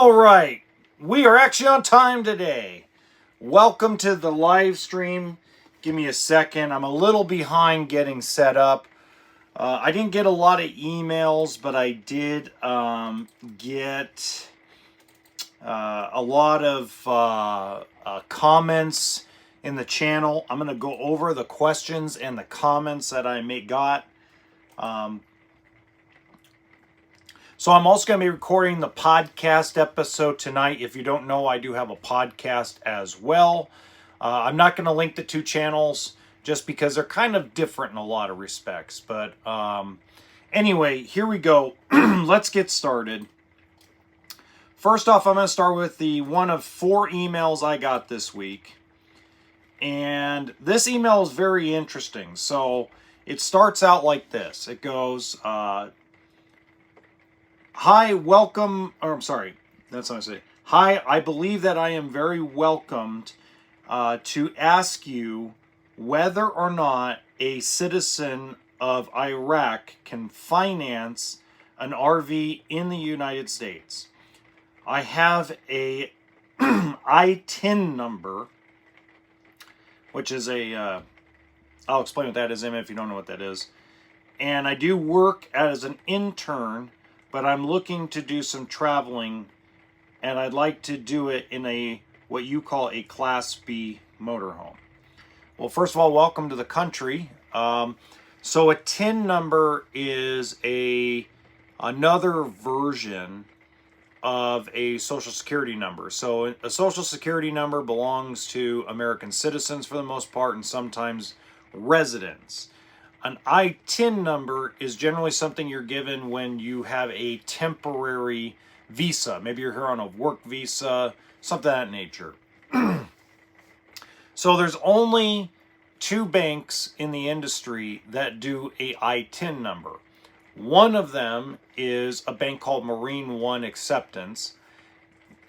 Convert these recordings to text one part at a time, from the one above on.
All right, we are actually on time today. Welcome to the live stream. Give me a second. I'm a little behind getting set up. I didn't get a lot of emails, but I did get a lot of comments in the channel. I'm going to go over the questions and the comments that I got. So I'm also going to be recording the podcast episode tonight. If you don't know, I do have a podcast as well. I'm not going to link the two channels just because they're kind of different in a lot of respects. But anyway, here we go. Let's get started. First off, I'm going to start with the one of 4 emails I got this week. And this email is very interesting. So it starts out like this. It goes... Hi, welcome, or I'm sorry, that's what I say. Hi, I believe that I am very welcomed to ask you whether or not a citizen of Iraq can finance an RV in the United States. I have a I-10 number, which is a, I'll explain what that is if you don't know what that is. And I do work as an intern, but I'm looking to do some traveling, and I'd like to do it in a what you call a Class B motorhome. Well, first of all, welcome to the country. So a TIN number is another version of a Social Security number. So a Social Security number belongs to American citizens for the most part, and sometimes residents. An I-10 number is generally something you're given when you have a temporary visa. Maybe you're here on a work visa, something of that nature. So there's only 2 banks in the industry that do a I-10 number. One of them is a bank called Marine One Acceptance,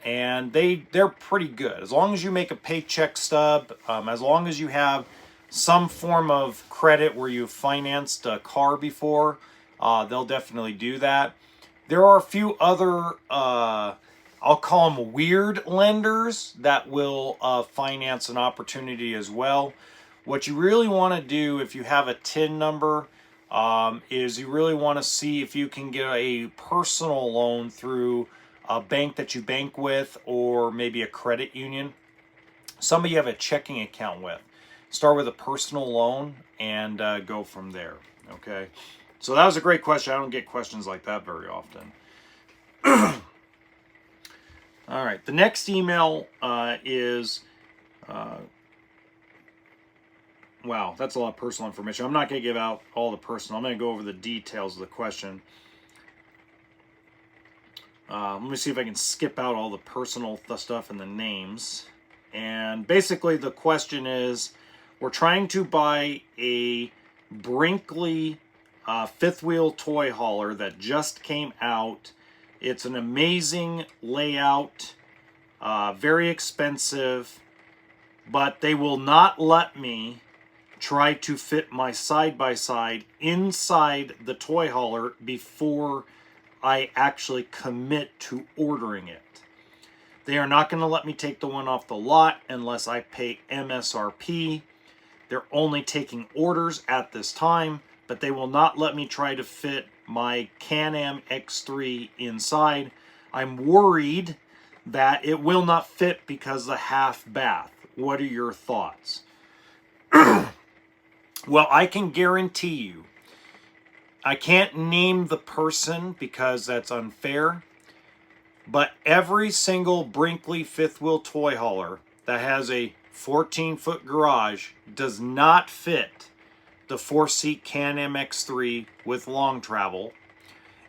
and they're pretty good. As long as you make a paycheck stub, as long as you have some form of credit where you've financed a car before, they'll definitely do that. There are a few other, I'll call them weird lenders that will finance an opportunity as well. What you really want to do if you have a TIN number is you really want to see if you can get a personal loan through a bank that you bank with, or maybe a credit union. Somebody you have a checking account with. Start with a personal loan and go from there. Okay, so that was a great question. I don't get questions like that very often. All right, the next email is wow, that's a lot of personal information. I'm not going to give out all the personal. I'm going to go over the details of the question. Let me see if I can skip out all the personal stuff and the names. And basically the question is, we're trying to buy a Brinkley fifth wheel toy hauler that just came out. It's an amazing layout, very expensive, but they will not let me try to fit my side-by-side inside the toy hauler before I actually commit to ordering it. They are not going to let me take the one off the lot unless I pay MSRP. They're only taking orders at this time, but they will not let me try to fit my Can-Am X3 inside. I'm worried that it will not fit because of the half bath. What are your thoughts? Well, I can guarantee you, I can't name the person because that's unfair, but every single Brinkley fifth wheel toy hauler that has a 14-foot garage does not fit the 4-seat Can-Am X3 with long travel,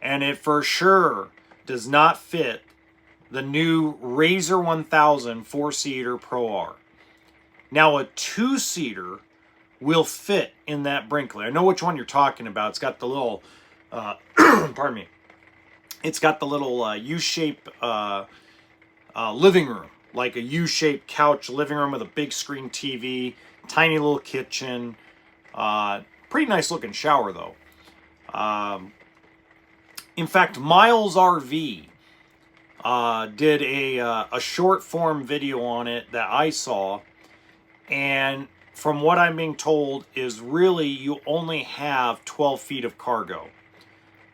and it for sure does not fit the new Razor 1000 4-seater Pro R. Now a 2-seater will fit in that Brinkley. I know which one you're talking about. It's got the little, pardon me, it's got the little U-shaped living room. Like a U-shaped couch living room with a big screen TV, tiny little kitchen, pretty nice looking shower though. In fact, Miles RV did a short form video on it that I saw, and from what I'm being told is really you only have 12 feet of cargo,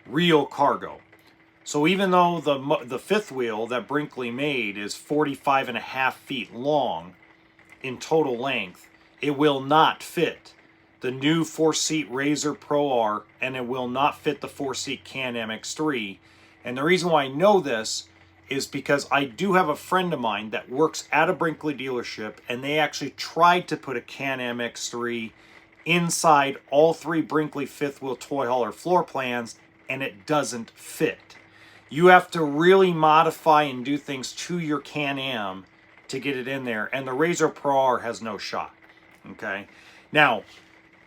real cargo. So even though the fifth wheel that Brinkley made is 45.5 feet long in total length, it will not fit the new 4-seat Razor Pro R, and it will not fit the 4-seat Can-Am X3. And the reason why I know this is because I do have a friend of mine that works at a Brinkley dealership, and they actually tried to put a Can-Am X3 inside all 3 Brinkley fifth wheel toy hauler floor plans, and it doesn't fit. You have to really modify and do things to your Can-Am to get it in there, and the Razor Pro R has no shot. Okay, now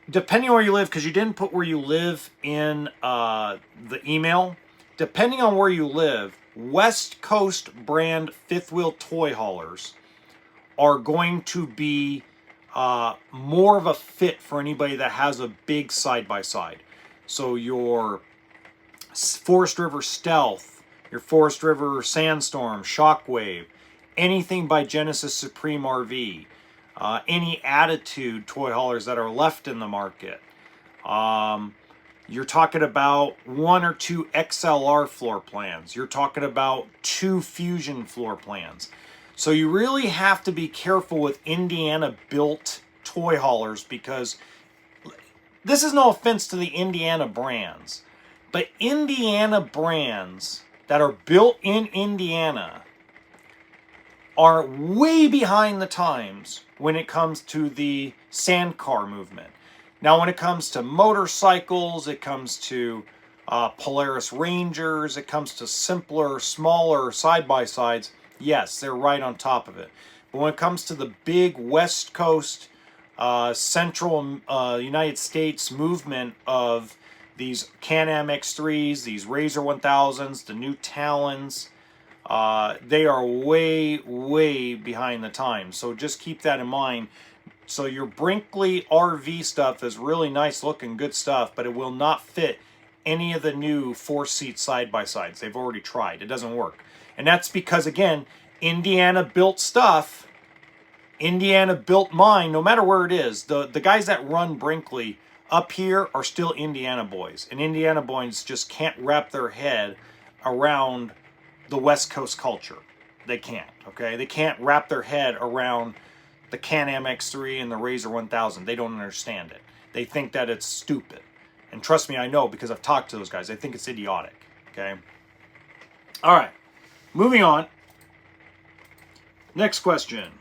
depending on where you live, because you didn't put where you live in the email, depending on where you live, West Coast brand fifth wheel toy haulers are going to be more of a fit for anybody that has a big side-by-side. So your Forest River Stealth, your Forest River Sandstorm, Shockwave, anything by Genesis Supreme RV, any Attitude toy haulers that are left in the market. You're talking about 1 or 2 XLR floor plans. You're talking about 2 Fusion floor plans. So you really have to be careful with Indiana-built toy haulers, because this is no offense to the Indiana brands, but Indiana brands that are built in Indiana are way behind the times when it comes to the sand car movement. Now, when it comes to motorcycles, it comes to Polaris Rangers, it comes to simpler, smaller side-by-sides, yes, they're right on top of it. But when it comes to the big West Coast, central United States movement of these Can-Am X3s, these Razor 1000s, the new Talons, they are way, way behind the times. So just keep that in mind. So your Brinkley RV stuff is really nice looking, good stuff, but it will not fit any of the new 4-seat side-by-sides. They've already tried. It doesn't work. And that's because, again, Indiana-built stuff, Indiana-built mine, no matter where it is, the guys that run Brinkley up here are still Indiana boys. And Indiana boys just can't wrap their head around the West Coast culture. They can't, okay? They can't wrap their head around the Can-Am X3 and the Razor 1000. They don't understand it. They think that it's stupid. And trust me, I know, because I've talked to those guys. I think it's idiotic, okay? All right, moving on. Next question.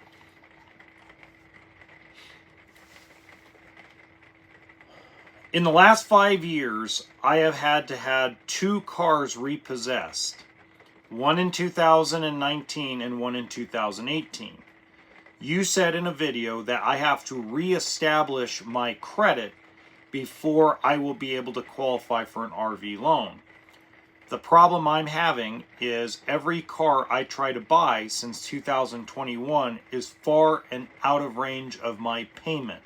In the last 5 years, I have had to have 2 cars repossessed. One in 2019 and one in 2018. You said in a video that I have to reestablish my credit before I will be able to qualify for an RV loan. The problem I'm having is every car I try to buy since 2021 is far and out of range of my payment.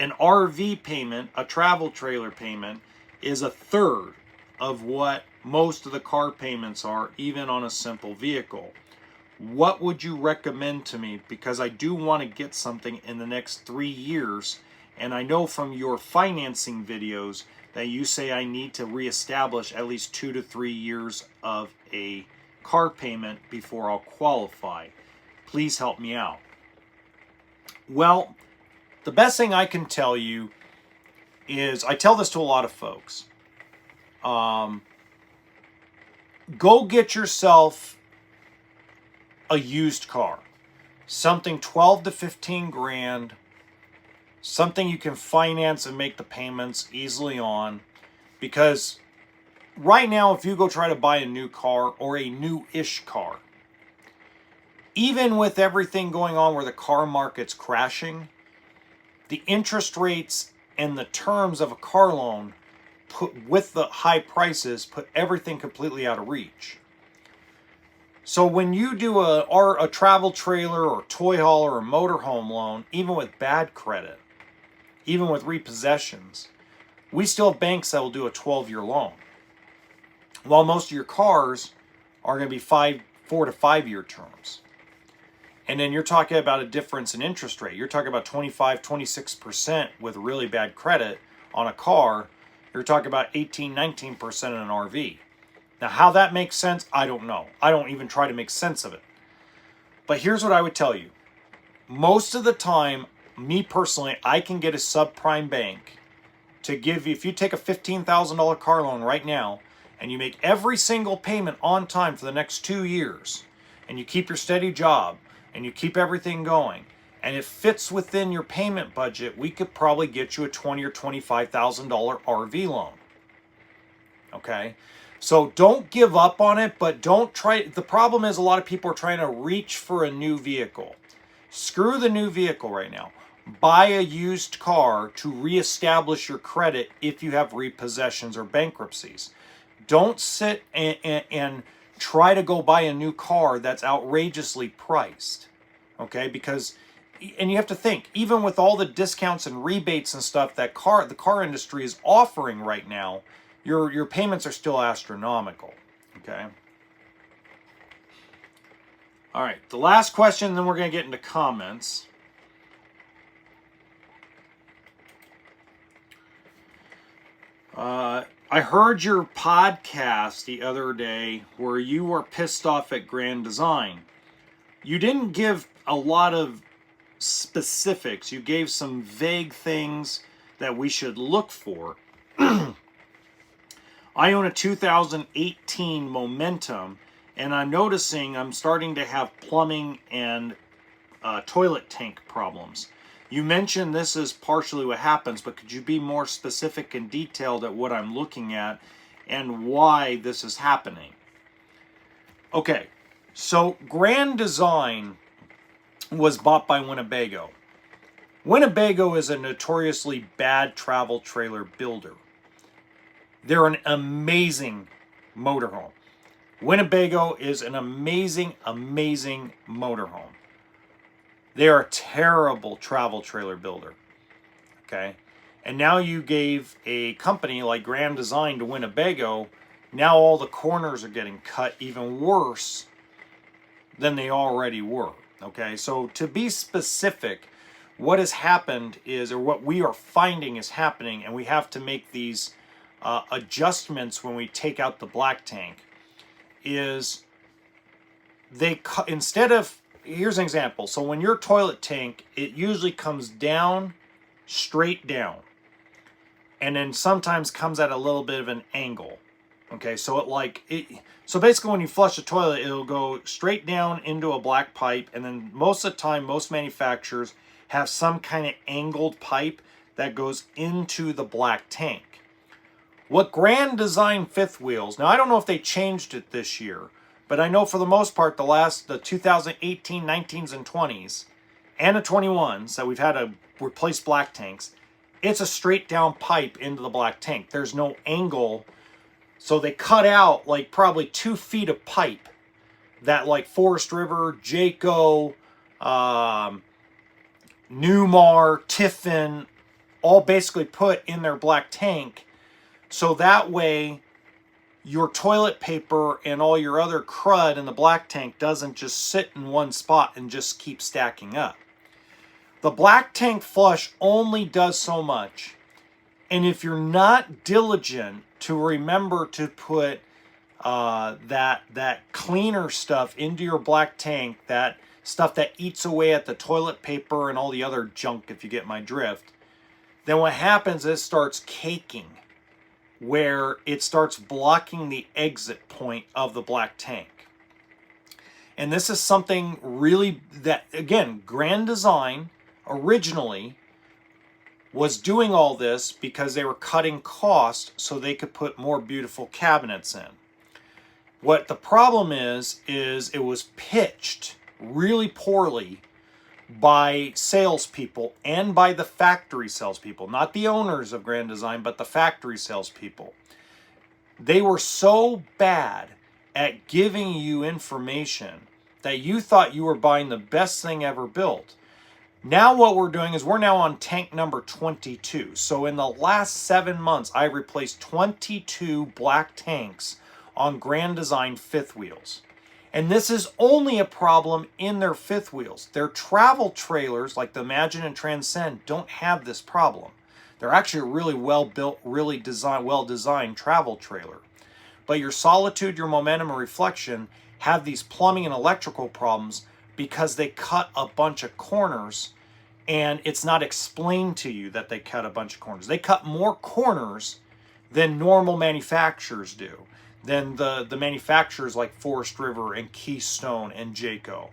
An RV payment, a travel trailer payment, is a third of what most of the car payments are, even on a simple vehicle. What would you recommend to me? Because I do want to get something in the next 3 years, and I know from your financing videos that you say I need to reestablish at least 2 to 3 years of a car payment before I'll qualify. Please help me out. Well, the best thing I can tell you is, I tell this to a lot of folks, go get yourself a used car, something 12 to 15 grand, something you can finance and make the payments easily on, because right now if you go try to buy a new car or a new-ish car, even with everything going on where the car market's crashing, the interest rates and the terms of a car loan with the high prices put everything completely out of reach. So when you do a travel trailer or toy hauler or motorhome loan, even with bad credit, even with repossessions, we still have banks that will do a 12-year loan. While most of your cars are going to be 4 to 5 year terms. And then you're talking about a difference in interest rate. You're talking about 25, 26% with really bad credit on a car. You're talking about 18, 19% in an RV. Now, how that makes sense, I don't know. I don't even try to make sense of it. But here's what I would tell you. Most of the time, me personally, I can get a subprime bank to give you, if you take a $15,000 car loan right now, and you make every single payment on time for the next 2 years, and you keep your steady job, and you keep everything going, and it fits within your payment budget, we could probably get you a $20,000 or $25,000 RV loan. Okay? So don't give up on it, but don't try. The problem is a lot of people are trying to reach for a new vehicle. Screw the new vehicle right now. Buy a used car to reestablish your credit if you have repossessions or bankruptcies. Don't sit and try to go buy a new car that's outrageously priced. Okay? Because, and you have to think, even with all the discounts and rebates and stuff that the car industry is offering right now, your payments are still astronomical. Okay? All right, the last question, then we're going to get into comments. I heard your podcast the other day where you were pissed off at Grand Design. You didn't give a lot of specifics. You gave some vague things that we should look for. I own a 2018 Momentum, and I'm noticing I'm starting to have plumbing and toilet tank problems. You mentioned this is partially what happens, but could you be more specific and detailed at what I'm looking at and why this is happening? Okay, so Grand Design was bought by Winnebago. Winnebago is a notoriously bad travel trailer builder. They're an amazing motorhome. Winnebago is an amazing, amazing motorhome. They are a terrible travel trailer builder. Okay? And now you gave a company like Grand Design to Winnebago. Now all the corners are getting cut even worse than they already were. Okay? So to be specific, what has happened is, or what we are finding is happening, and we have to make these adjustments when we take out the black tank, is they instead of, here's an example. So when your toilet tank, it usually comes down, straight down, and then sometimes comes at a little bit of an angle. Okay, so so basically when you flush the toilet, it'll go straight down into a black pipe, and then most of the time, most manufacturers have some kind of angled pipe that goes into the black tank. What Grand Design fifth wheels, now I don't know if they changed it this year, but I know for the most part the 2018, 19s, and 20s, and the 21s that we've had to replace black tanks, it's a straight down pipe into the black tank. There's no angle, so they cut out like probably 2 feet of pipe that like Forest River, Jayco, Newmar, Tiffin, all basically put in their black tank. So that way, your toilet paper and all your other crud in the black tank doesn't just sit in one spot and just keep stacking up. The black tank flush only does so much. And if you're not diligent to remember to put that cleaner stuff into your black tank, that stuff that eats away at the toilet paper and all the other junk, if you get my drift, then what happens is it starts caking, where it starts blocking the exit point of the black tank. And this is something really that, again, Grand Design originally was doing all this because they were cutting costs so they could put more beautiful cabinets in. What the problem is it was pitched really poorly by salespeople and by the factory salespeople, not the owners of Grand Design, but the factory salespeople. They were so bad at giving you information that you thought you were buying the best thing ever built. Now what we're doing is we're now on tank number 22. So in the last 7 months, I replaced 22 black tanks on Grand Design fifth wheels. And this is only a problem in their fifth wheels. Their travel trailers, like the Imagine and Transcend, don't have this problem. They're actually a really well-built, really well-designed travel trailer. But your Solitude, your Momentum, and Reflection have these plumbing and electrical problems because they cut a bunch of corners, and it's not explained to you that they cut a bunch of corners. They cut more corners than normal manufacturers do, than the manufacturers like Forest River and Keystone and Jayco.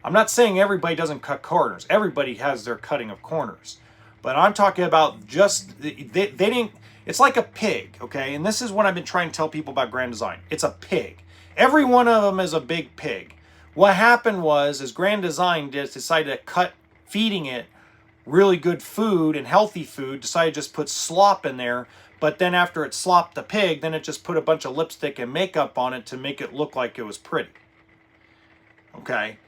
I'm not saying everybody doesn't cut corners. Everybody has their cutting of corners. But I'm talking about just, they didn't, it's like a pig, okay? And this is what I've been trying to tell people about Grand Design. It's a pig. Every one of them is a big pig. What happened was Grand Design decided to cut feeding it really good food and healthy food, decided to just put slop in there. But then after it slopped the pig, then it just put a bunch of lipstick and makeup on it to make it look like it was pretty. Okay?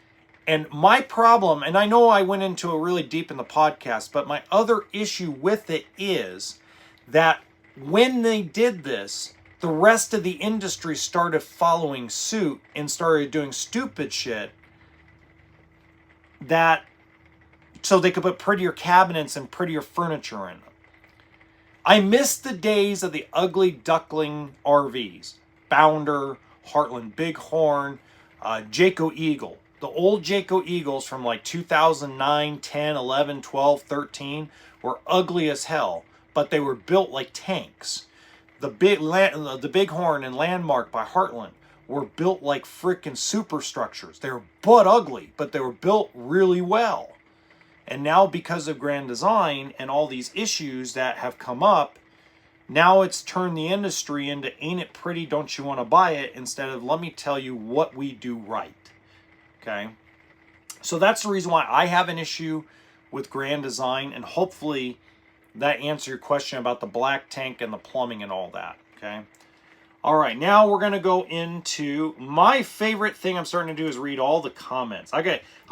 And my problem, and I know I went into it really deep in the podcast, but my other issue with it is that when they did this, the rest of the industry started following suit and started doing stupid shit that so they could put prettier cabinets and prettier furniture in them. I miss the days of the ugly duckling RVs. Bounder, Heartland Bighorn, Jayco Eagle. The old Jayco Eagles from like 2009, 10, 11, 12, 13 were ugly as hell, but they were built like tanks. The Bighorn and Landmark by Heartland were built like freaking superstructures. They were butt ugly, but they were built really well. And now because of Grand Design and all these issues that have come up, now it's turned the industry into ain't it pretty, don't you want to buy it, instead of let me tell you what we do right. Okay? So that's the reason why I have an issue with Grand Design, and hopefully that answers your question about the black tank and the plumbing and all that. Okay? All right, now we're going to go into my favorite thing I'm starting to do is read all the comments. I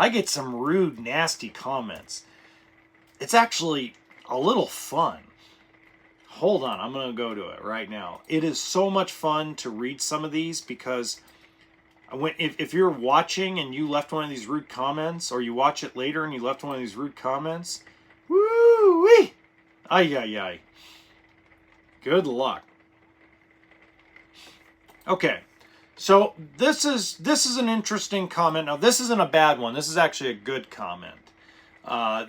get some rude, nasty comments. It's actually a little fun. Hold on, I'm going to go to it right now. It is so much fun to read some of these because if you're watching and you left one of these rude comments, or you watch it later and you left one of these rude comments, woo-wee! Ay, ay, ay. Good luck. Okay, so this is an interesting comment. Now, this isn't a bad one. This is actually a good comment.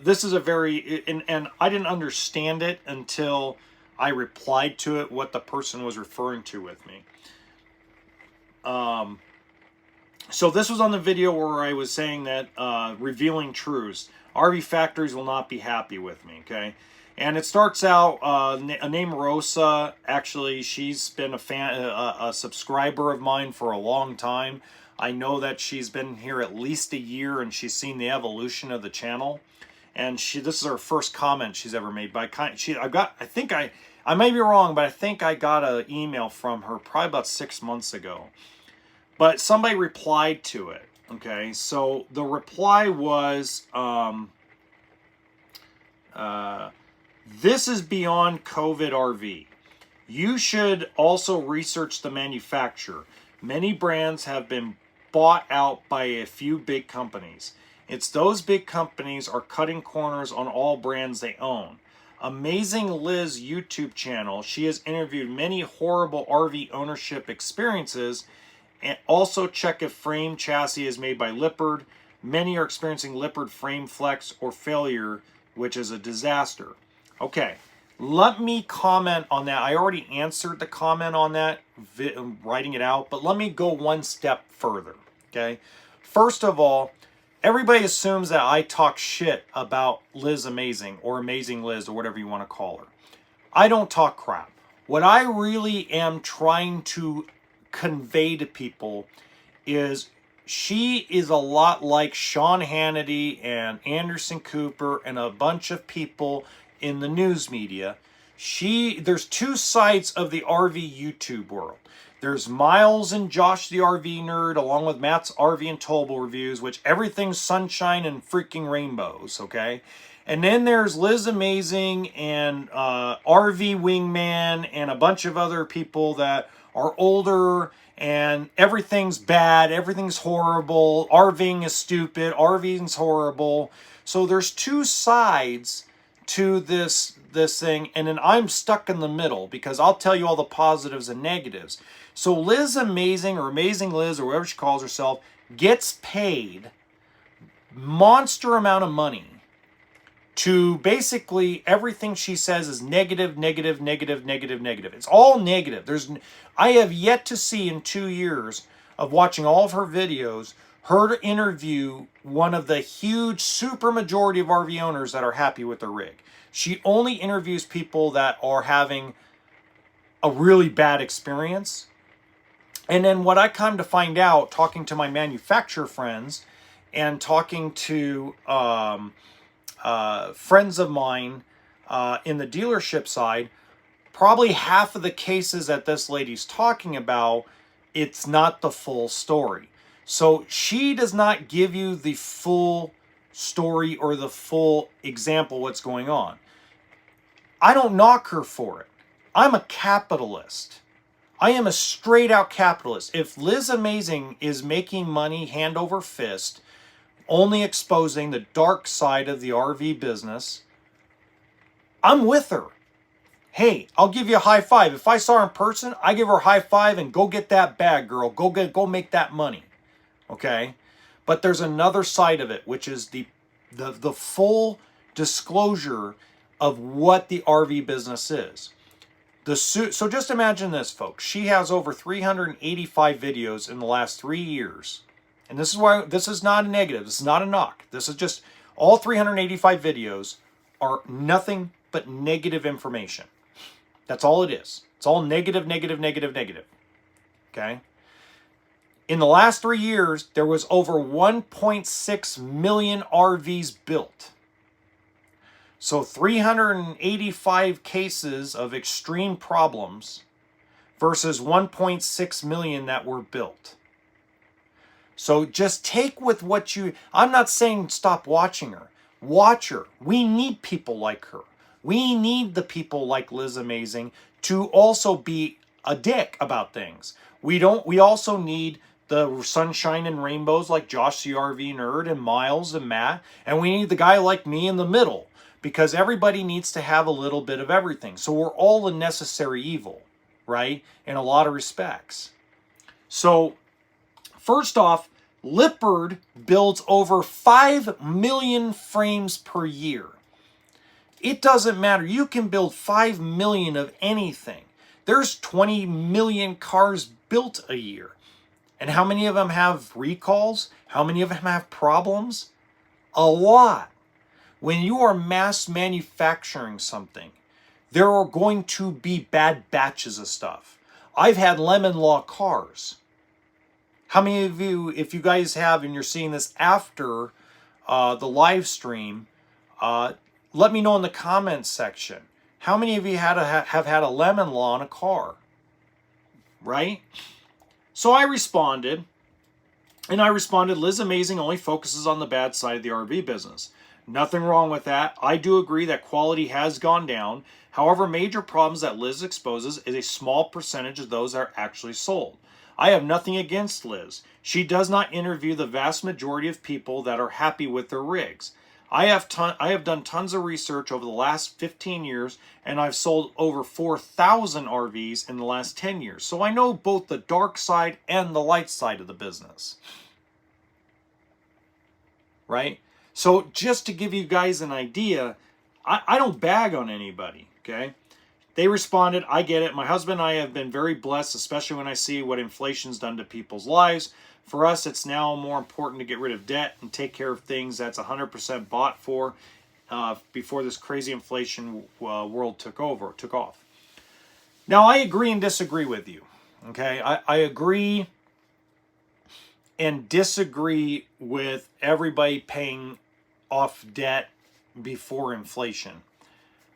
This is a very, and I didn't understand it until I replied to it, what the person was referring to with me. So this was on the video where I was saying that, revealing truths. RV factories will not be happy with me, okay? And it starts out, a name Rosa. Actually, she's been a subscriber of mine for a long time. I know that she's been here at least a year, and she's seen the evolution of the channel. And this is her first comment she's ever made. But I may be wrong, but I think I got an email from her probably about 6 months ago. But somebody replied to it. Okay, so the reply was, this is beyond COVID RV. You should also research the manufacturer. Many brands have been bought out by a few big companies. It's those big companies are cutting corners on all brands they own. Amazing Liz YouTube channel. She has interviewed many horrible RV ownership experiences, and also check if frame chassis is made by Lippard. Many are experiencing Lippard frame flex or failure, which is a disaster. Okay, let me comment on that. I already answered the comment on that, writing it out, but let me go one step further, okay? First of all, everybody assumes that I talk shit about Liz Amazing, or Amazing Liz, or whatever you want to call her. I don't talk crap. What I really am trying to convey to people is she is a lot like Sean Hannity and Anderson Cooper and a bunch of people in the news media. There's two sides of the RV YouTube world. There's Miles and Josh the RV Nerd, along with Matt's RV and Towable reviews, which everything's sunshine and freaking rainbows, okay? And then there's Liz Amazing and RV Wingman and a bunch of other people that are older and everything's bad, everything's horrible, RVing is stupid, RVing's horrible. So there's two sides to this thing, and then I'm stuck in the middle because I'll tell you all the positives and negatives. So Liz Amazing, or Amazing Liz, or whatever she calls herself, gets paid monster amount of money to basically everything she says is negative, negative, negative, negative, negative. It's all negative. I have yet to see in 2 years of watching all of her videos, her interview one of the huge super majority of RV owners that are happy with their rig. She only interviews people that are having a really bad experience. And then what I come to find out, talking to my manufacturer friends and talking to friends of mine in the dealership side, probably half of the cases that this lady's talking about, it's not the full story. So she does not give you the full story or the full example what's going on. I don't knock her for it. I'm a capitalist. I am a straight out capitalist. If Liz Amazing is making money hand over fist, only exposing the dark side of the RV business, I'm with her. Hey, I'll give you a high five. If I saw her in person, I give her a high five and go get that bag, girl. Go make that money. Okay? But there's another side of it, which is the full disclosure of what the RV business is. So just imagine this, folks. She has over 385 videos in the last 3 years. And this is why this is not a negative. This is not a knock. This is just all 385 videos are nothing but negative information. That's all it is. It's all negative, negative, negative, negative. Okay? In the last 3 years, there was over 1.6 million RVs built. So 385 cases of extreme problems versus 1.6 million that were built. So just take with what you... I'm not saying stop watching her. Watch her. We need people like her. We need the people like Liz Amazing to also be a dick about things. We also need the sunshine and rainbows like Josh the RV Nerd and Miles and Matt. And we need the guy like me in the middle. Because everybody needs to have a little bit of everything. So we're all a necessary evil, right? In a lot of respects. So, first off, Lippard builds over 5 million frames per year. It doesn't matter. You can build 5 million of anything. There's 20 million cars built a year. And how many of them have recalls? How many of them have problems? A lot. When you are mass manufacturing something, there are going to be bad batches of stuff. I've had lemon law cars. How many of you, if you guys have and you're seeing this after the live stream, let me know in the comments section. How many of you have had a lemon law on a car? Right? So I responded, Liz Amazing only focuses on the bad side of the RV business. Nothing wrong with that. I do agree that quality has gone down. However, major problems that Liz exposes is a small percentage of those that are actually sold. I have nothing against Liz. She does not interview the vast majority of people that are happy with their rigs. I have done tons of research over the last 15 years, and I've sold over 4,000 RVs in the last 10 years. So I know both the dark side and the light side of the business. Right? So just to give you guys an idea, I don't bag on anybody, okay? They responded, I get it. My husband and I have been very blessed, especially when I see what inflation's done to people's lives. For us, it's now more important to get rid of debt and take care of things that's 100% bought for before this crazy inflation world took off. Now, I agree and disagree with you, okay? I agree and disagree with everybody paying off debt before inflation.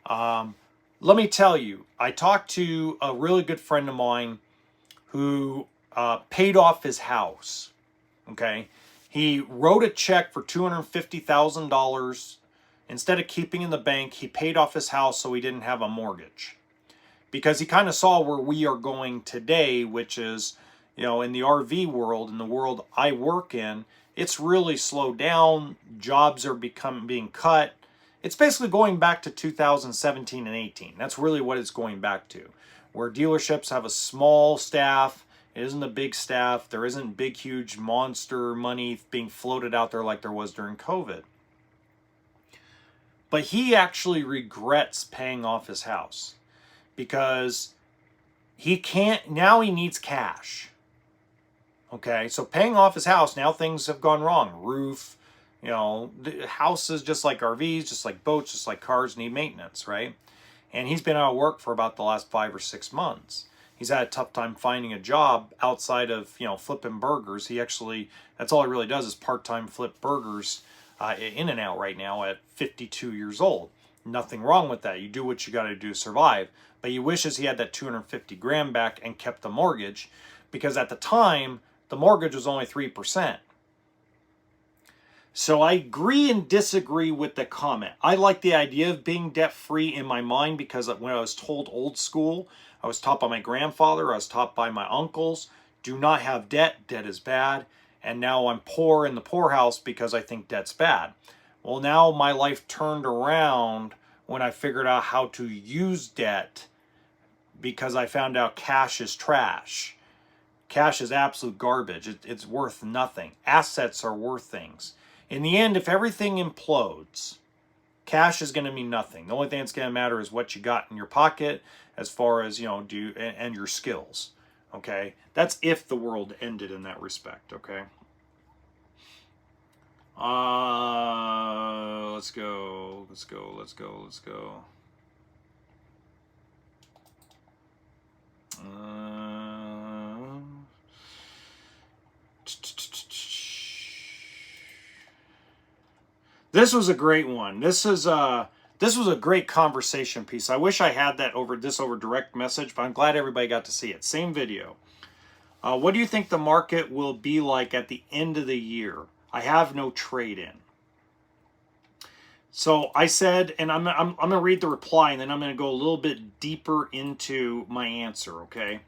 Let me tell you, I talked to a really good friend of mine who paid off his house. Okay, he wrote a check for $250,000. Instead of keeping in the bank, he paid off his house so he didn't have a mortgage. because he kind of saw where we are going today, which is, you know, in the RV world, in the world I work in, it's really slowed down. Jobs are being cut. It's basically going back to 2017 and 18. That's really what it's going back to, where dealerships have a small staff. It isn't a big staff. There isn't big, huge monster money being floated out there like there was during COVID. But he actually regrets paying off his house because he can't, now he needs cash. Okay, so paying off his house, now things have gone wrong. Roof, you know, the houses, just like RVs, just like boats, just like cars, need maintenance, right? And he's been out of work for about the last 5 or 6 months. He's had a tough time finding a job outside of, you know, flipping burgers. He actually, that's all he really does is part-time flip burgers in and out right now at 52 years old. Nothing wrong with that. You do what you got to do to survive. But he wishes he had that 250 grand back and kept the mortgage, because at the time, the mortgage was only 3%. So I agree and disagree with the comment. I like the idea of being debt-free in my mind, because when I was told old school, I was taught by my grandfather, I was taught by my uncles, do not have debt, debt is bad. And now I'm poor in the poorhouse because I think debt's bad. Well, now my life turned around when I figured out how to use debt, because I found out cash is trash. Cash is absolute garbage. It's worth nothing. Assets are worth things. In the end, if everything implodes, cash is going to mean nothing. The only thing that's going to matter is what you got in your pocket, as far as, you know, and your skills. Okay? That's if the world ended in that respect. Okay? Let's go. This was a great one. This was a great conversation piece. I wish I had that over direct message, but I'm glad everybody got to see it. Same video. What do you think the market will be like at the end of the year? I have no trade in. So I said, and I'm going to read the reply, and then I'm going to go a little bit deeper into my answer, okay?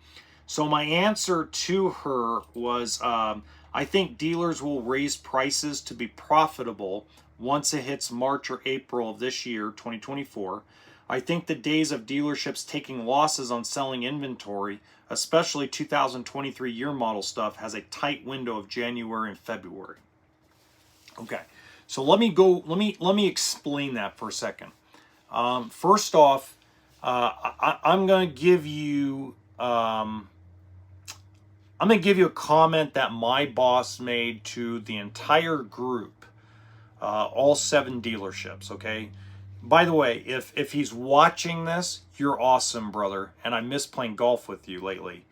So my answer to her was, I think dealers will raise prices to be profitable once it hits March or April of this year, 2024. I think the days of dealerships taking losses on selling inventory, especially 2023 year model stuff, has a tight window of January and February. Okay, so let me explain that for a second. First off, I'm going to give you a comment that my boss made to the entire group, all 7 dealerships. Okay. By the way, if he's watching this, you're awesome, brother, and I miss playing golf with you lately.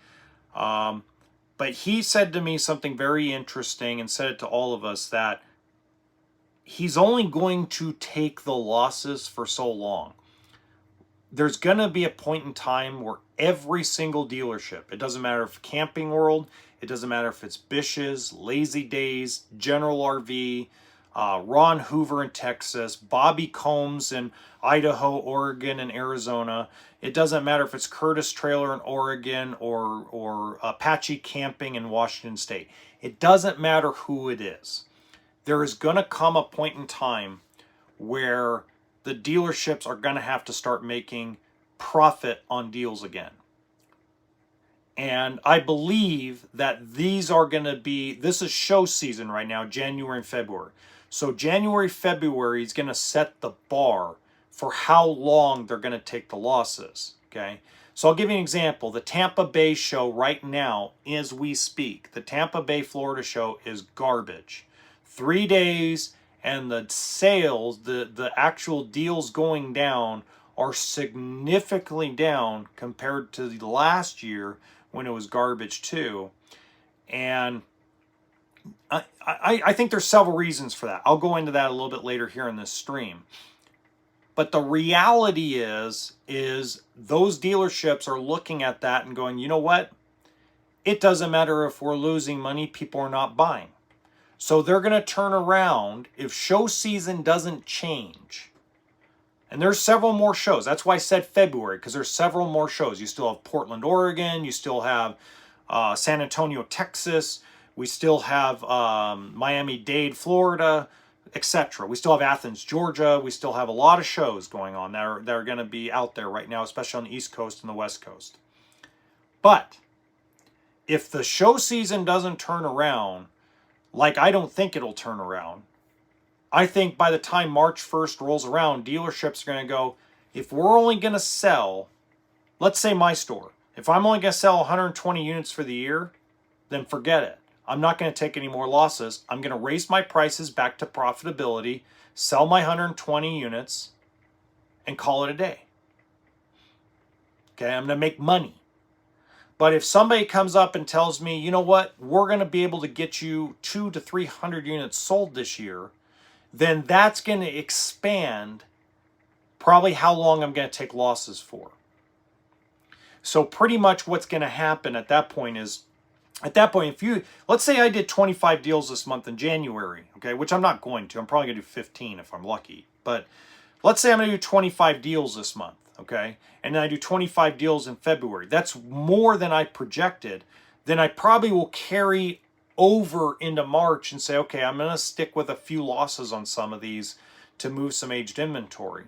But he said to me something very interesting, and said it to all of us, that he's only going to take the losses for so long. There's going to be a point in time where every single dealership, it doesn't matter if Camping World, it doesn't matter if it's Bish's, Lazy Days, General RV, Ron Hoover in Texas, Bobby Combs in Idaho, Oregon, and Arizona. It doesn't matter if it's Curtis Trailer in Oregon or Apache Camping in Washington State. It doesn't matter who it is. There is going to come a point in time where the dealerships are going to have to start making profit on deals again. And I believe that these are going to be, this is show season right now, January and February. So January, February is going to set the bar for how long they're going to take the losses. Okay. So I'll give you an example. The Tampa Bay show right now, as we speak, the Tampa Bay, Florida show is garbage. 3 days, and the sales, the actual deals going down are significantly down compared to the last year when it was garbage too. And I think there's several reasons for that. I'll go into that a little bit later here in this stream. But the reality is those dealerships are looking at that and going, you know what? It doesn't matter if we're losing money, people are not buying. So they're going to turn around. If show season doesn't change, And there's several more shows. That's why I said February, because there's several more shows. You still have Portland, Oregon. You still have San Antonio, Texas. We still have Miami-Dade, Florida, etc. We still have Athens, Georgia. We still have a lot of shows going on that are going to be out there right now, especially on the East Coast and the West Coast. But if the show season doesn't turn around, like I don't think it'll turn around, I think by the time March 1st rolls around, dealerships are going to go, if we're only going to sell, let's say my store, if I'm only going to sell 120 units for the year, then forget it. I'm not going to take any more losses. I'm going to raise my prices back to profitability, sell my 120 units, and call it a day. Okay, I'm going to make money. But if somebody comes up and tells me, you know what, we're going to be able to get you 200 to 300 units sold this year, then that's going to expand probably how long I'm going to take losses for. So pretty much what's going to happen at that point is, if you, let's say I did 25 deals this month in January, okay, which I'm not going to. I'm probably going to do 15 if I'm lucky. But let's say I'm going to do 25 deals this month, okay, and then I do 25 deals in February. That's more than I projected. Then I probably will carry over into March and say, okay, I'm going to stick with a few losses on some of these to move some aged inventory.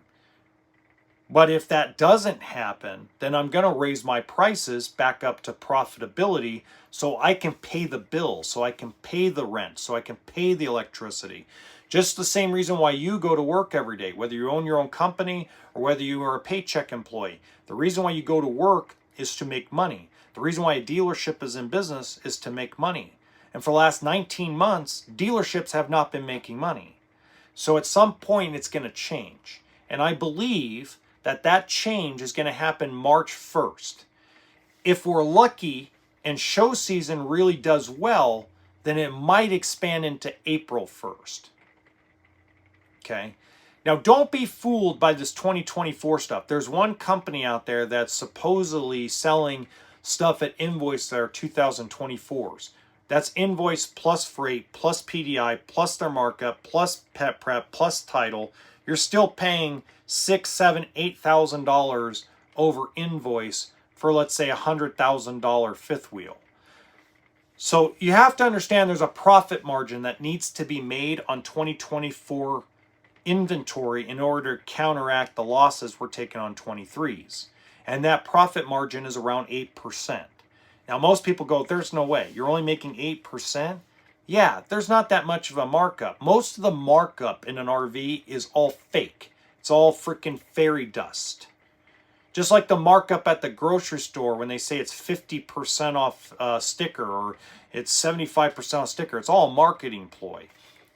But if that doesn't happen, then I'm going to raise my prices back up to profitability so I can pay the bills, so I can pay the rent, so I can pay the electricity. Just the same reason why you go to work every day, whether you own your own company or whether you are a paycheck employee. The reason why you go to work is to make money. The reason why a dealership is in business is to make money. And for the last 19 months, dealerships have not been making money. So at some point, it's going to change. And I believe that change is going to happen March 1st. If we're lucky and show season really does well, then it might expand into April 1st. Okay? Now, don't be fooled by this 2024 stuff. There's one company out there that's supposedly selling stuff at invoice that are 2024s. That's invoice plus freight, plus PDI, plus their markup, plus pet prep, plus title. You're still paying $6,000, $7,000, $8,000 over invoice for, let's say, $100,000 fifth wheel. So you have to understand there's a profit margin that needs to be made on 2024 inventory in order to counteract the losses we're taking on 23s. And that profit margin is around 8%. Now, most people go, there's no way. You're only making 8%? Yeah, there's not that much of a markup. Most of the markup in an RV is all fake. It's all freaking fairy dust. Just like the markup at the grocery store when they say it's 50% off a sticker or it's 75% off sticker. It's all a marketing ploy.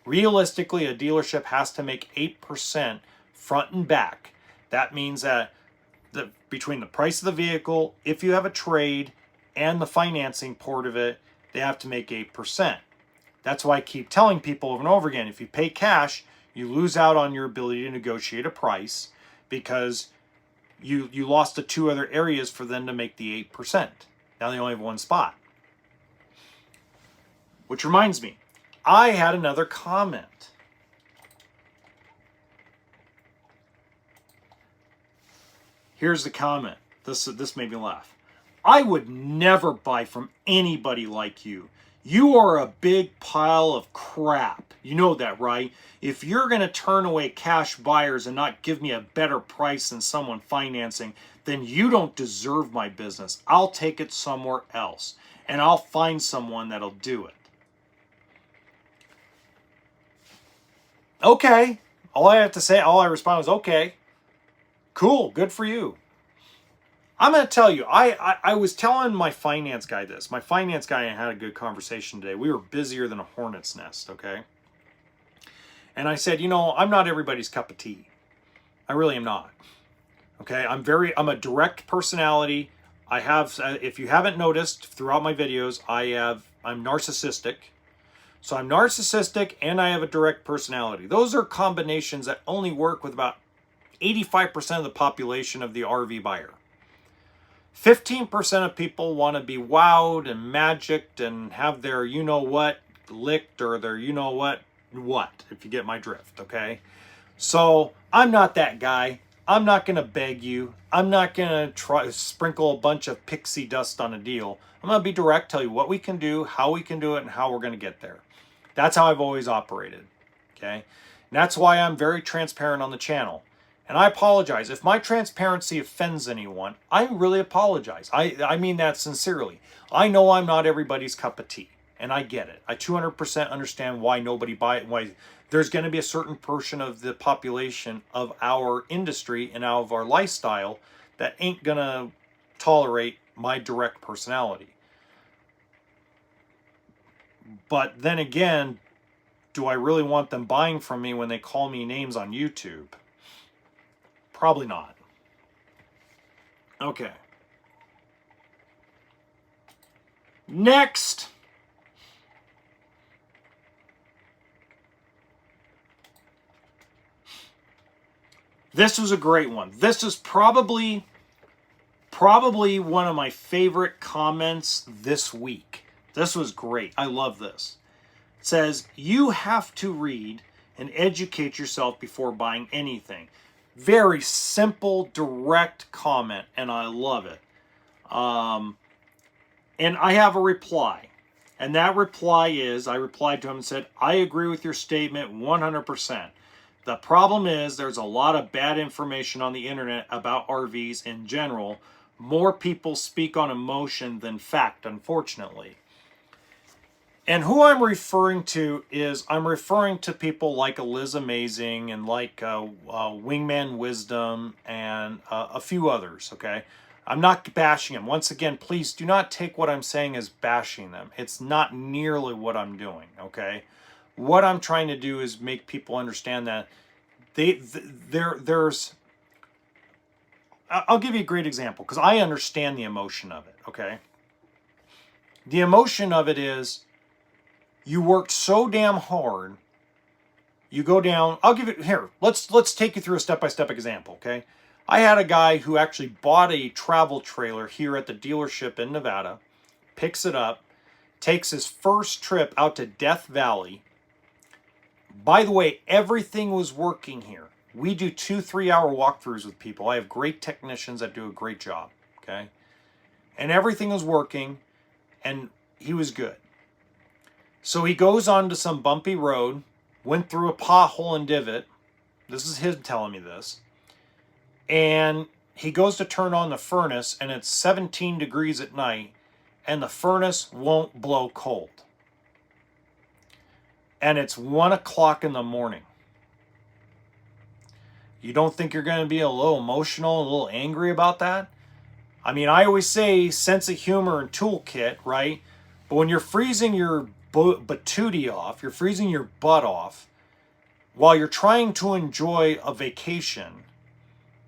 Realistically, a dealership has to make 8% front and back. That means that between the price of the vehicle, if you have a trade, and the financing part of it, they have to make 8%. That's why I keep telling people over and over again, if you pay cash, you lose out on your ability to negotiate a price because you lost the two other areas for them to make the 8%. Now they only have one spot. Which reminds me, I had another comment. Here's the comment. This made me laugh. I would never buy from anybody like you. You are a big pile of crap. You know that, right? If you're going to turn away cash buyers and not give me a better price than someone financing, then you don't deserve my business. I'll take it somewhere else, and I'll find someone that'll do it. Okay. All I respond was, okay. Cool. Good for you. I'm going to tell you, I was telling my finance guy this. My finance guy and I had a good conversation today. We were busier than a hornet's nest, okay? And I said, I'm not everybody's cup of tea. I really am not. Okay? I'm a direct personality. I have, if you haven't noticed throughout my videos, I'm narcissistic. So I'm narcissistic and I have a direct personality. Those are combinations that only work with about 85% of the population of the RV buyer. 15% of people want to be wowed and magicked and have their you-know-what licked or their you-know-what, if you get my drift, okay? So I'm not that guy. I'm not going to beg you. I'm not going to try sprinkle a bunch of pixie dust on a deal. I'm going to be direct, tell you what we can do, how we can do it, and how we're going to get there. That's how I've always operated. Okay? And that's why I'm very transparent on the channel. And I apologize. If my transparency offends anyone, I really apologize. I mean that sincerely. I know I'm not everybody's cup of tea, and I get it. I 200% understand why nobody buy it, why there's going to be a certain portion of the population of our industry and out of our lifestyle that ain't going to tolerate my direct personality. But then again, do I really want them buying from me when they call me names on YouTube? Probably not. Okay. Next. This was a great one. This is probably one of my favorite comments this week. This was great. I love this. It says, you have to read and educate yourself before buying anything. Very simple, direct comment, and I love it. And I have a reply. And that reply is, I replied to him and said, I agree with your statement 100%. The problem is there's a lot of bad information on the internet about RVs in general. More people speak on emotion than fact, unfortunately. And who I'm referring to is, I'm referring to people like Liz Amazing and like Wingman Wisdom and a few others, okay? I'm not bashing them. Once again, please do not take what I'm saying as bashing them. It's not nearly what I'm doing, okay? What I'm trying to do is make people understand that there's... I'll give you a great example because I understand the emotion of it, okay? The emotion of it is you worked so damn hard. You go down. I'll give it here. Let's take you through a step-by-step example, okay? I had a guy who actually bought a travel trailer here at the dealership in Nevada, picks it up, takes his first trip out to Death Valley. By the way, everything was working here. We do 2-3 hour walkthroughs with people. I have great technicians that do a great job, okay? And everything was working, and he was good. So he goes on to some bumpy road, went through a pothole and divot. This is him telling me this. And he goes to turn on the furnace, and it's 17 degrees at night, and the furnace won't blow cold. And it's 1 o'clock in the morning. You don't think you're going to be a little emotional, a little angry about that? I mean, I always say sense of humor and toolkit, right? But when you're freezing your patootie off, you're freezing your butt off, while you're trying to enjoy a vacation,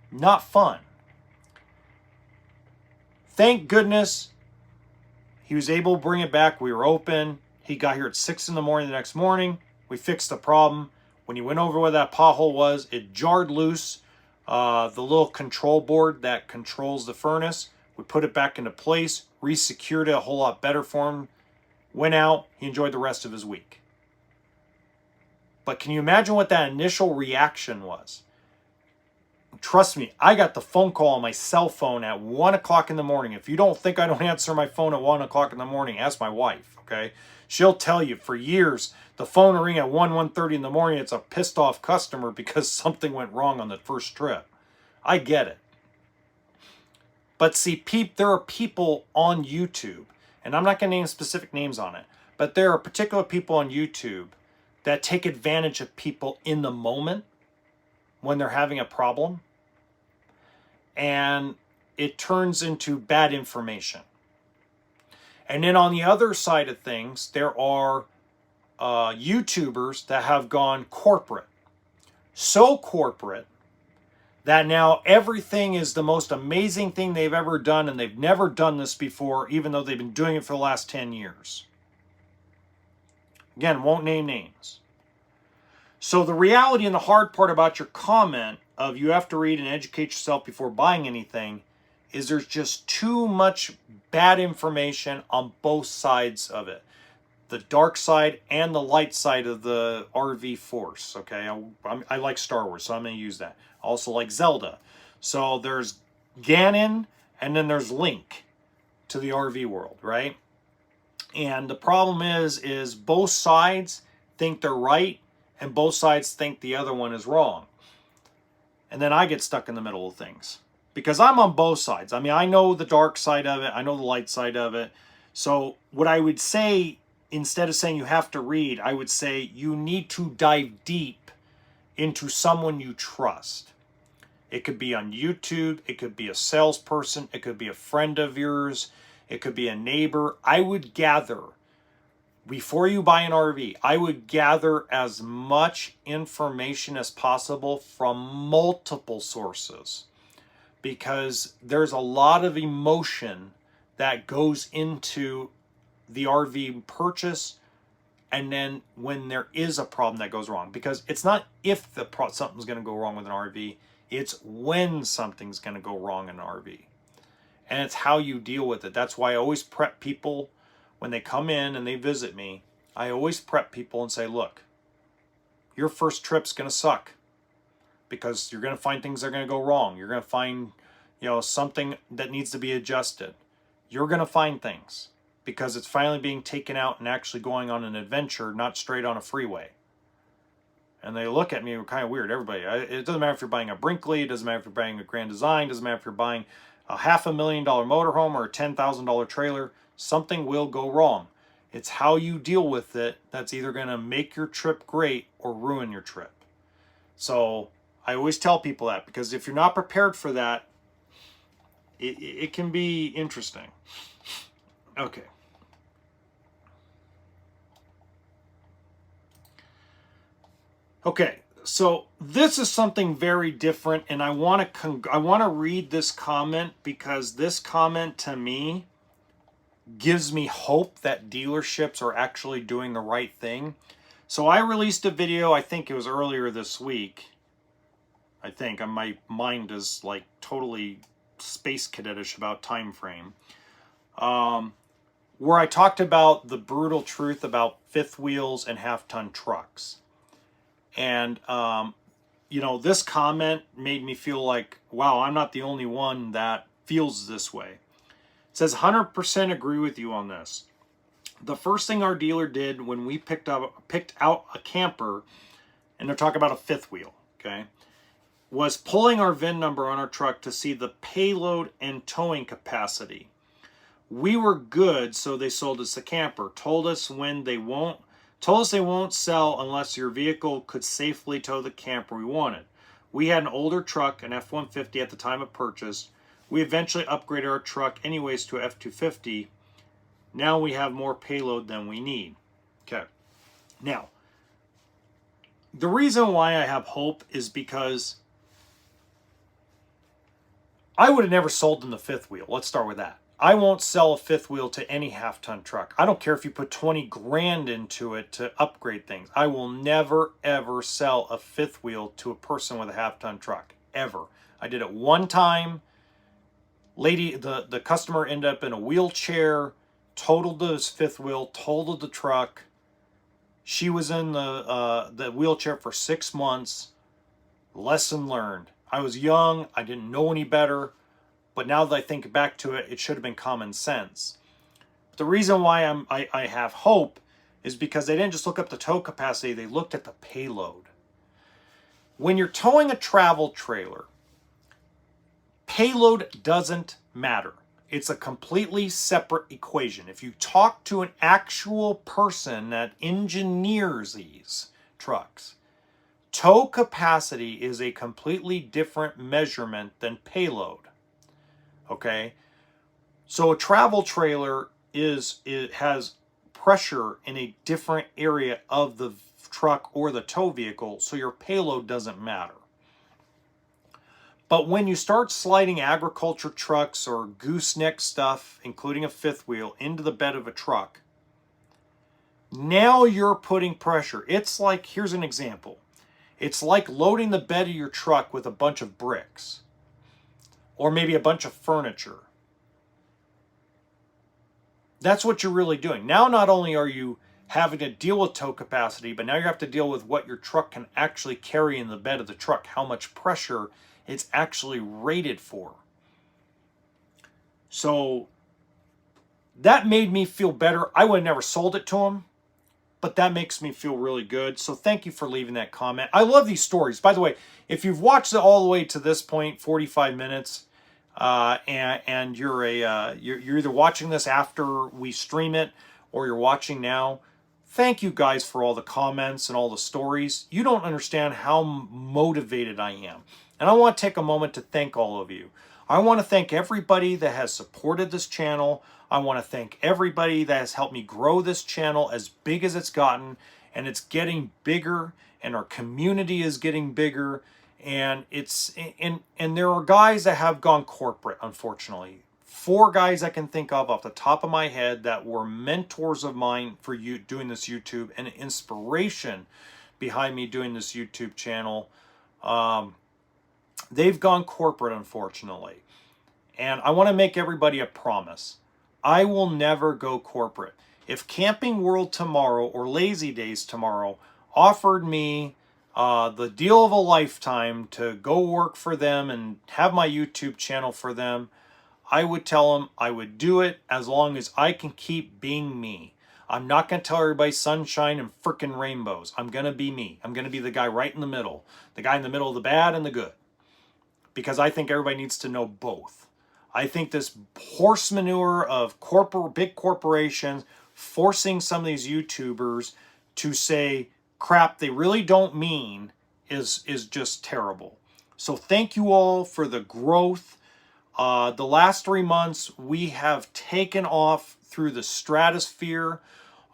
not fun. Thank goodness he was able to bring it back. We were open. He got here at 6 in the morning the next morning. We fixed the problem. When he went over where that pothole was, it jarred loose the little control board that controls the furnace. We put it back into place, re-secured it a whole lot better for him. Went out. He enjoyed the rest of his week. But can you imagine what that initial reaction was? Trust me, I got the phone call on my cell phone at 1 o'clock in the morning. If you don't think I don't answer my phone at 1 o'clock in the morning, ask my wife, okay? She'll tell you for years, the phone will ring at 1:30 in the morning. It's a pissed off customer because something went wrong on the first trip. I get it. But see, there are people on YouTube, and I'm not going to name specific names on it, but there are particular people on YouTube that take advantage of people in the moment when they're having a problem, and it turns into bad information. And then on the other side of things, there are YouTubers that have gone corporate. So corporate that now everything is the most amazing thing they've ever done, and they've never done this before, even though they've been doing it for the last 10 years. Again, won't name names. So the reality and the hard part about your comment of you have to read and educate yourself before buying anything is there's just too much bad information on both sides of it. the dark side and the light side of the RV force. Okay, I like Star Wars, so I'm going to use that. I also like Zelda. So there's Ganon, and then there's Link to the RV world, right? And the problem is both sides think they're right, and both sides think the other one is wrong. And then I get stuck in the middle of things because I'm on both sides. I mean, I know the dark side of it. I know the light side of it. So what I would say, instead of saying you have to read, I would say you need to dive deep into someone you trust. It could be on YouTube. It could be a salesperson. It could be a friend of yours. It could be a neighbor. I would gather, before you buy an RV, I would gather as much information as possible from multiple sources, because there's a lot of emotion that goes into the RV purchase, and then when there is a problem that goes wrong, because it's not if something's going to go wrong with an RV, it's when something's going to go wrong in an RV, and it's how you deal with it. That's why I always prep people when they come in and they visit me. I always prep people and say, look, your first trip's going to suck, because you're going to find things that are going to go wrong. You're going to find, something that needs to be adjusted. You're going to find things, because it's finally being taken out and actually going on an adventure, not straight on a freeway. And they look at me kind of weird, everybody. It doesn't matter if you're buying a Brinkley, it doesn't matter if you're buying a Grand Design, it doesn't matter if you're buying a $500,000 motorhome or a $10,000 trailer, something will go wrong. It's how you deal with it that's either going to make your trip great or ruin your trip. So I always tell people that, because if you're not prepared for that, it can be interesting. Okay. Okay, so this is something very different, and I want to read this comment, because this comment to me gives me hope that dealerships are actually doing the right thing. So I released a video, I think it was earlier this week. I think my mind is like totally space cadetish about time frame. Where I talked about the brutal truth about fifth wheels and half-ton trucks. And, this comment made me feel like, wow, I'm not the only one that feels this way. It says, 100% agree with you on this. The first thing our dealer did when we picked out a camper, and they're talking about a fifth wheel, okay, was pulling our VIN number on our truck to see the payload and towing capacity. We were good, so they sold us the camper. Told us they won't sell unless your vehicle could safely tow the camper we wanted. We had an older truck, an F-150 at the time of purchase. We eventually upgraded our truck anyways to F-250. Now we have more payload than we need. Okay. Now, the reason why I have hope is because I would have never sold them the fifth wheel. Let's start with that. I won't sell a fifth wheel to any half-ton truck. I don't care if you put 20 grand into it to upgrade things. I will never, ever sell a fifth wheel to a person with a half-ton truck. Ever. I did it one time. Lady, the customer ended up in a wheelchair, totaled his fifth wheel, totaled the truck. She was in the wheelchair for 6 months. Lesson learned. I was young. I didn't know any better. But now that I think back to it, it should have been common sense. But the reason why I have hope is because they didn't just look up the tow capacity, they looked at the payload. When you're towing a travel trailer, payload doesn't matter. It's a completely separate equation. If you talk to an actual person that engineers these trucks, tow capacity is a completely different measurement than payload. Okay, so a travel trailer has pressure in a different area of the truck or the tow vehicle, so your payload doesn't matter. But when you start sliding agriculture trucks or gooseneck stuff, including a fifth wheel, into the bed of a truck, now you're putting pressure. It's like, here's an example. It's like loading the bed of your truck with a bunch of bricks. Or maybe a bunch of furniture. That's what you're really doing. Now not only are you having to deal with tow capacity, but now you have to deal with what your truck can actually carry in the bed of the truck, how much pressure it's actually rated for. So that made me feel better. I would have never sold it to him, but that makes me feel really good. So thank you for leaving that comment. I love these stories. By the way, if you've watched it all the way to this point, 45 minutes, and you're you're either watching this after we stream it or you're watching now, thank you guys for all the comments and all the stories. You don't understand how motivated I am. And I want to take a moment to thank all of you. I want to thank everybody that has supported this channel. I want to thank everybody that has helped me grow this channel as big as it's gotten, and it's getting bigger, and our community is getting bigger, and there are guys that have gone corporate, unfortunately. 4 guys I can think of off the top of my head that were mentors of mine for you doing this YouTube and inspiration behind me doing this YouTube channel. They've gone corporate, unfortunately. And I want to make everybody a promise. I will never go corporate. If Camping World tomorrow or Lazy Days tomorrow offered me the deal of a lifetime to go work for them and have my YouTube channel for them, I would tell them I would do it as long as I can keep being me. I'm not going to tell everybody sunshine and frickin' rainbows. I'm going to be me. I'm going to be the guy right in the middle. The guy in the middle of the bad and the good. Because I think everybody needs to know both. I think this horse manure of big corporations forcing some of these YouTubers to say crap they really don't mean is just terrible. So thank you all for the growth. The last 3 months we have taken off through the stratosphere.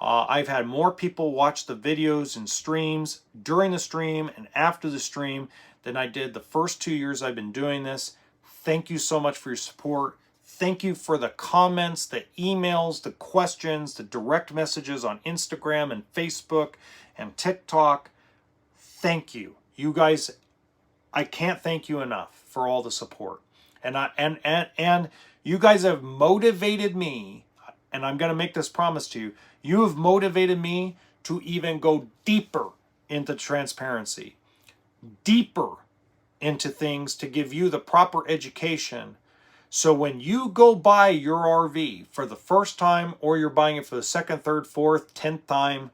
I've had more people watch the videos and streams during the stream and after the stream than I did the first 2 years I've been doing this. Thank you so much for your support. Thank you for the comments, the emails, the questions, the direct messages on Instagram and Facebook and TikTok. Thank you. You guys, I can't thank you enough for all the support. And you guys have motivated me, and I'm going to make this promise to you. You have motivated me to even go deeper into transparency, deeper into things to give you the proper education. So when you go buy your RV for the first time, or you're buying it for the second, third, fourth, 10th time,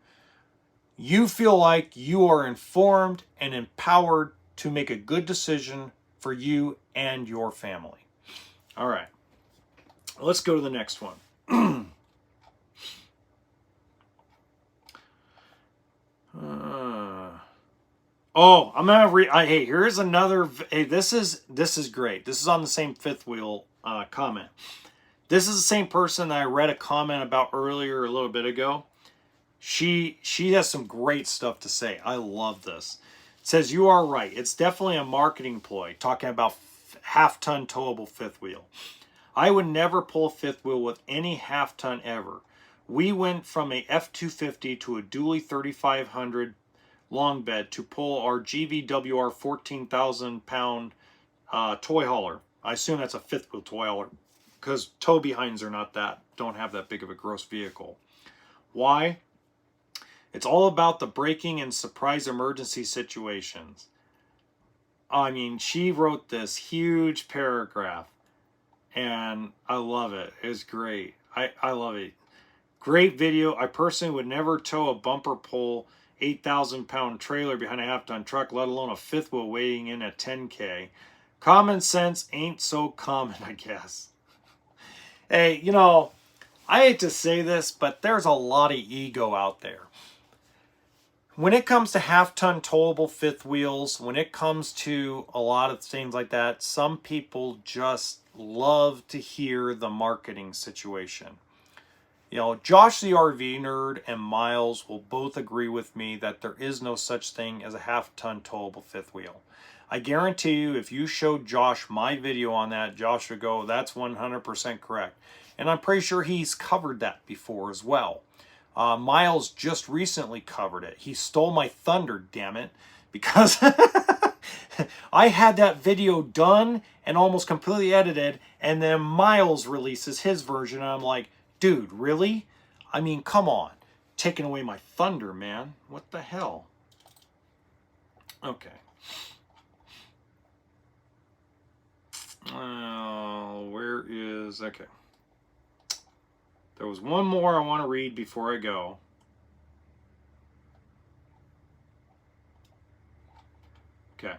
you feel like you are informed and empowered to make a good decision for you and your family. All right, let's go to the next one. I'm gonna read. Hey, here's another. Hey, this is great. This is on the same fifth wheel comment. This is the same person that I read a comment about earlier a little bit ago. She has some great stuff to say. I love this. It says, you are right. It's definitely a marketing ploy, talking about half-ton towable fifth wheel. I would never pull a fifth wheel with any half-ton ever. We went from a F250 to a dually 3500 long bed to pull our GVWR 14,000 pound toy hauler. I assume that's a fifth wheel toy hauler because tow behinds don't have that big of a gross vehicle. Why? It's all about the braking and surprise emergency situations. I mean, she wrote this huge paragraph and I love it. It's great. I love it. Great video. I personally would never tow a bumper pull 8,000 pound trailer behind a half-ton truck, let alone a fifth wheel weighing in at 10K. Common sense ain't so common, I guess. Hey, you know, I hate to say this, but there's a lot of ego out there. When it comes to half-ton towable fifth wheels, when it comes to a lot of things like that, some people just love to hear the marketing situation. You know, Josh the RV nerd and Miles will both agree with me that there is no such thing as a half-ton towable fifth wheel. I guarantee you, if you showed Josh my video on that, Josh would go, that's 100% correct. And I'm pretty sure he's covered that before as well. Miles just recently covered it. He stole my thunder, damn it, because I had that video done and almost completely edited, and then Miles releases his version, and I'm like, dude, really? I mean, come on. taking away my thunder, man. What the hell? Okay. Where is... Okay. There was one more I want to read before I go. Okay.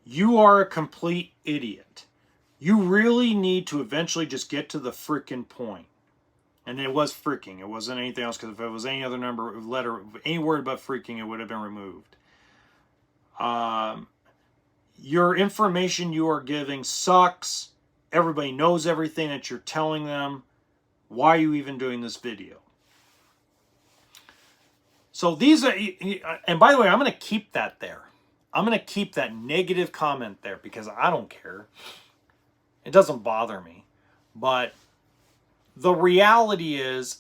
You are a complete idiot. You really need to eventually just get to the frickin' point. And it was freaking. It wasn't anything else, because if it was any other number, letter, any word but freaking, it would have been removed. Your information you are giving sucks. Everybody knows everything that you're telling them. Why are you even doing this video? So these are, and by the way, I'm going to keep that there. I'm going to keep that negative comment there because I don't care. It doesn't bother me. But the reality is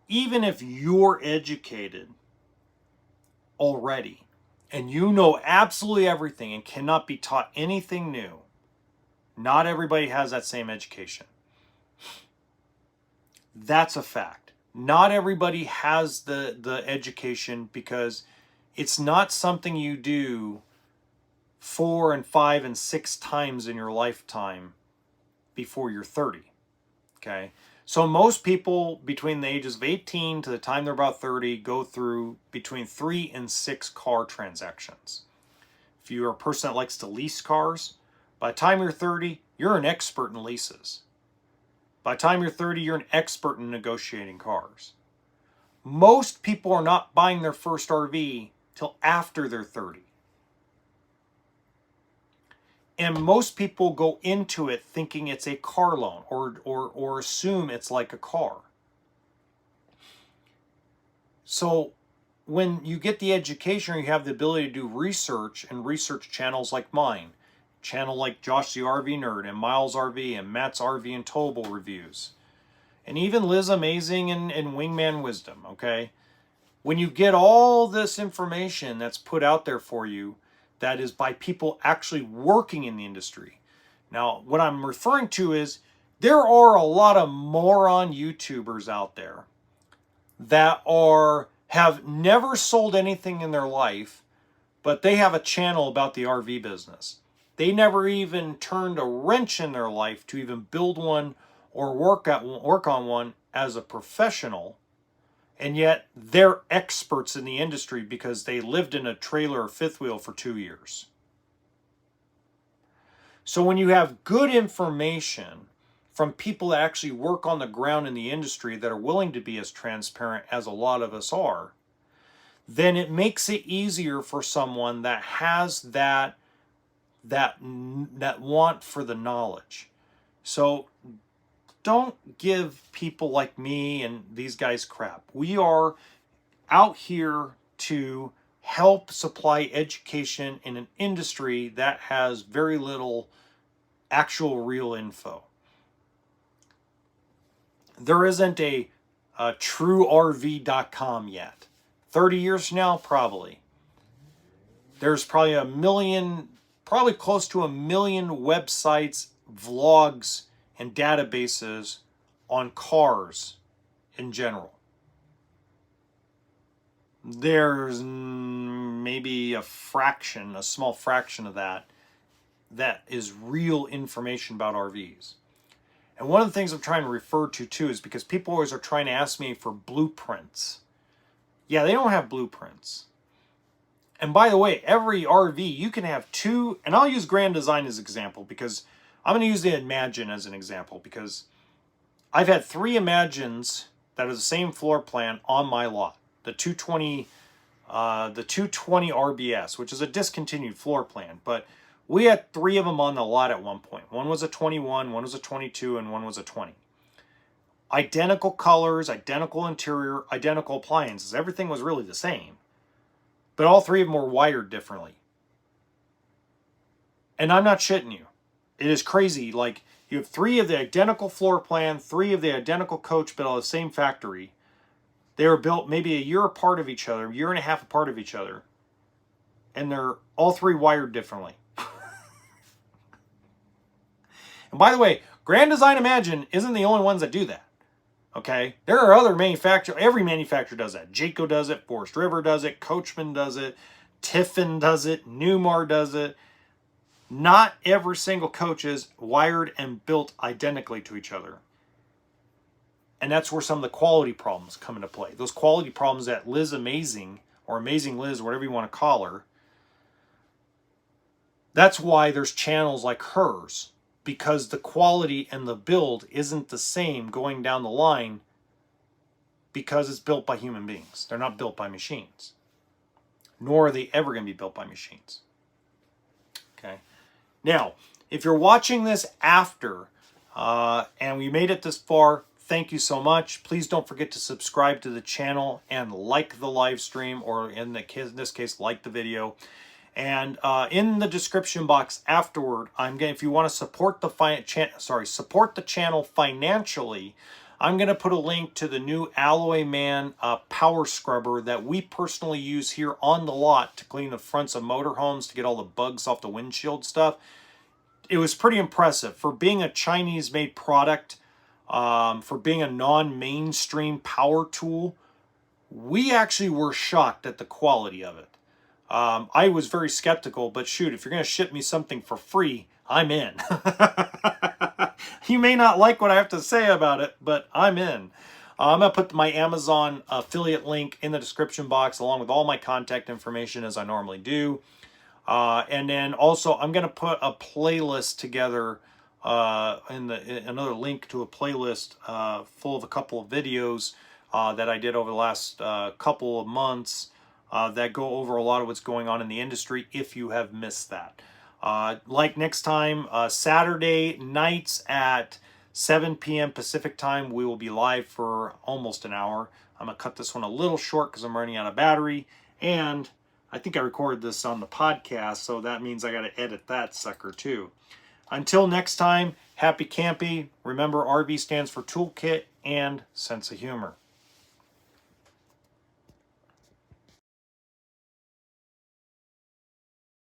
even if you're educated already and you know absolutely everything and cannot be taught anything new, not everybody has that same education. That's a fact. Not everybody has the education because it's not something you do 4 and 5 and 6 times in your lifetime before you're 30. Okay? So most people between the ages of 18 to the time they're about 30 go through between 3 and 6 car transactions. If you're a person that likes to lease cars, by the time you're 30, you're an expert in leases. By the time you're 30, you're an expert in negotiating cars. Most people are not buying their first RV till after they're 30. And most people go into it thinking it's a car loan or assume it's like a car. So when you get the education or you have the ability to do research and research channels like mine, channel like Josh the RV Nerd and Miles RV and Matt's RV and Towable Reviews, and even Liz Amazing and Wingman Wisdom, okay? When you get all this information that's put out there for you, that is by people actually working in the industry. Now, what I'm referring to is there are a lot of moron YouTubers out there that have never sold anything in their life, but they have a channel about the RV business. They never even turned a wrench in their life to even build one or work on one as a professional. And yet they're experts in the industry because they lived in a trailer or fifth wheel for 2 years. So when you have good information from people that actually work on the ground in the industry that are willing to be as transparent as a lot of us are, then it makes it easier for someone that has that want for the knowledge. So don't give people like me and these guys crap. We are out here to help supply education in an industry that has very little actual real info. There isn't a truerv.com yet. 30 years from now, probably. There's probably close to 1 million websites, vlogs, and databases on cars in general. There's maybe a small fraction of that is real information about RVs. And one of the things I'm trying to refer to too is because people always are trying to ask me for blueprints. Yeah, they don't have blueprints. And by the way, every RV, you can have 2, and I'll use Grand Design as an example because I'm going to use the Imagine as an example because I've had 3 Imagines that are the same floor plan on my lot. The 220 RBS, which is a discontinued floor plan, but we had 3 of them on the lot at one point. One was a 21, one was a 22, and one was a 20. Identical colors, identical interior, identical appliances. Everything was really the same. But all 3 of them were wired differently. And I'm not shitting you. It is crazy. Like, you have 3 of the identical floor plan, 3 of the identical coach built out of the same factory. They were built maybe a year apart of each other, a year and a half apart of each other. And they're all 3 wired differently. And by the way, Grand Design Imagine isn't the only ones that do that. Okay, there are other manufacturers. Every manufacturer does that. Jayco does it. Forest River does it. Coachman does it. Tiffin does it. Newmar does it. Not every single coach is wired and built identically to each other. And that's where some of the quality problems come into play. Those quality problems that Liz Amazing, or Amazing Liz, whatever you want to call her, that's why there's channels like hers. Because the quality and the build isn't the same going down the line because it's built by human beings. They're not built by machines. Nor are they ever going to be built by machines. Okay. Now, if you're watching this after and we made it this far, thank you so much. Please don't forget to subscribe to the channel and like the live stream, or in this case, like the video. And in the description box afterward, if you want to support the channel financially, I'm going to put a link to the new Alloy Man power scrubber that we personally use here on the lot to clean the fronts of motorhomes to get all the bugs off the windshield stuff. It was pretty impressive for being a Chinese-made product, for being a non-mainstream power tool. We actually were shocked at the quality of it. I was very skeptical, but shoot, if you're going to ship me something for free, I'm in. You may not like what I have to say about it, but I'm in. I'm going to put my Amazon affiliate link in the description box along with all my contact information as I normally do. And then also I'm going to put a playlist together, another link to a playlist full of a couple of videos that I did over the last couple of months. That go over a lot of what's going on in the industry if you have missed that. Like next time, Saturday nights at 7 p.m. Pacific time, we will be live for almost an hour. I'm going to cut this one a little short because I'm running out of battery. And I think I recorded this on the podcast, so that means I got to edit that sucker too. Until next time, happy camping. Remember, RV stands for toolkit and sense of humor.